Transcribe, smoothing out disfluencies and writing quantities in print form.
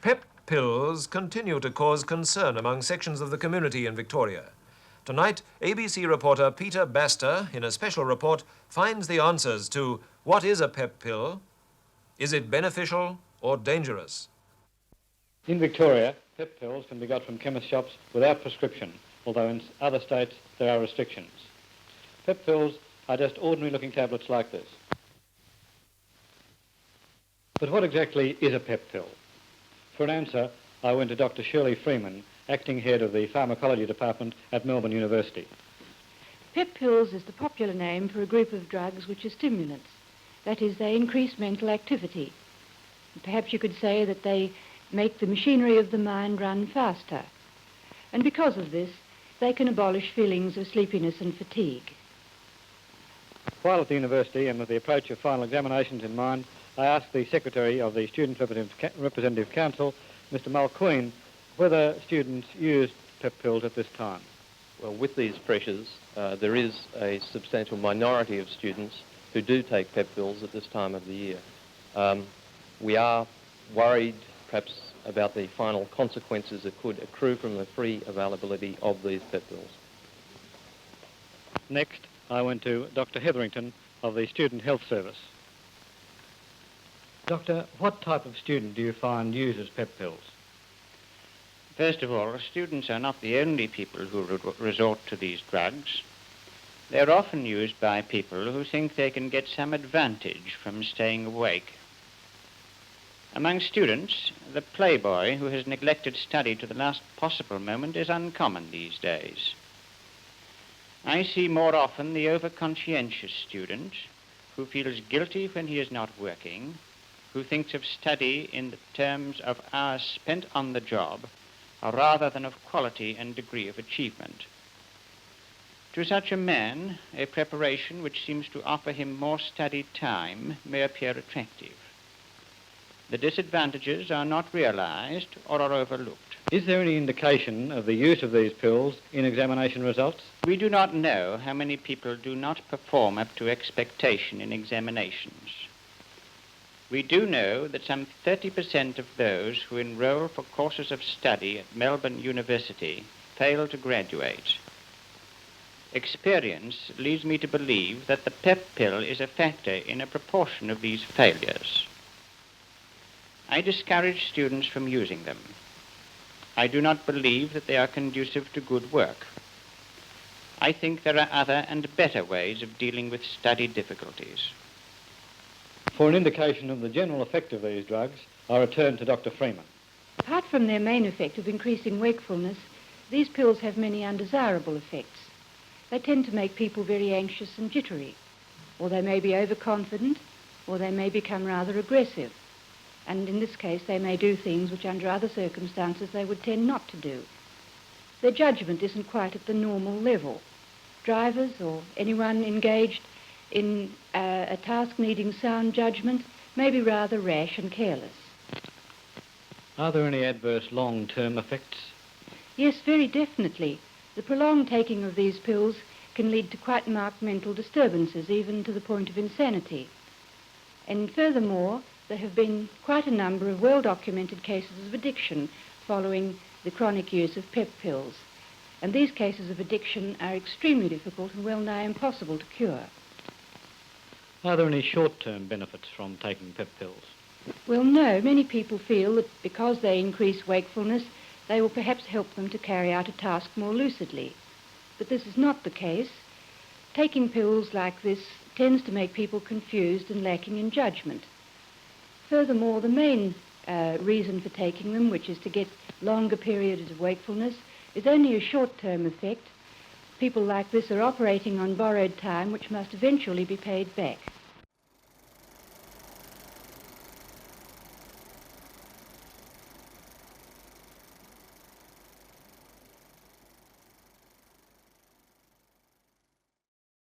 Pep pills continue to cause concern among sections of the community in Victoria. Tonight, ABC reporter Peter Baster, in a special report, finds the answers to what is a pep pill, is it beneficial or dangerous? In Victoria, pep pills can be got from chemist shops without prescription, although in other states there are restrictions. Pep pills are just ordinary-looking tablets like this. But what exactly is a pep pill? For an answer, I went to Dr. Shirley Freeman, acting head of the pharmacology department at Melbourne University. Pep pills is the popular name for a group of drugs which are stimulants. That is, they increase mental activity. Perhaps you could say that they make the machinery of the mind run faster. And because of this, they can abolish feelings of sleepiness and fatigue. While at the university and with the approach of final examinations in mind, I asked the Secretary of the Student Representative Council, Mr. Mulqueen, whether students used pep pills at this time. Well, with these pressures, there is a substantial minority of students who do take pep pills at this time of the year. We are worried, perhaps, about the final consequences that could accrue from the free availability of these pep pills. Next, I went to Dr. Hetherington of the Student Health Service. Doctor, what type of student do you find uses pep pills? First of all, students are not the only people who resort to these drugs. They're often used by people who think they can get some advantage from staying awake. Among students, the playboy who has neglected study to the last possible moment is uncommon these days. I see more often the overconscientious student who feels guilty when he is not working, who thinks of study in the terms of hours spent on the job, rather than of quality and degree of achievement. To such a man, a preparation which seems to offer him more study time may appear attractive. The disadvantages are not realized or are overlooked. Is there any indication of the use of these pills in examination results? We do not know how many people do not perform up to expectation in examinations. We do know that some 30% of those who enroll for courses of study at Melbourne University fail to graduate. Experience leads me to believe that the pep pill is a factor in a proportion of these failures. I discourage students from using them. I do not believe that they are conducive to good work. I think there are other and better ways of dealing with study difficulties. For an indication of the general effect of these drugs, I return to Dr. Freeman. Apart from their main effect of increasing wakefulness, these pills have many undesirable effects. They tend to make people very anxious and jittery, or they may be overconfident, or they may become rather aggressive. And in this case, they may do things which under other circumstances they would tend not to do. Their judgment isn't quite at the normal level. Drivers or anyone engaged in a task needing sound judgment may be rather rash and careless. Are there any adverse long-term effects? Yes, very definitely. The prolonged taking of these pills can lead to quite marked mental disturbances, even to the point of insanity. And furthermore, there have been quite a number of well-documented cases of addiction following the chronic use of pep pills. And these cases of addiction are extremely difficult and well nigh impossible to cure. Are there any short-term benefits from taking pep pills? Well, no. Many people feel that because they increase wakefulness, they will perhaps help them to carry out a task more lucidly. But this is not the case. Taking pills like this tends to make people confused and lacking in judgment. Furthermore, the main reason for taking them, which is to get longer periods of wakefulness, is only a short-term effect. People like this are operating on borrowed time, which must eventually be paid back.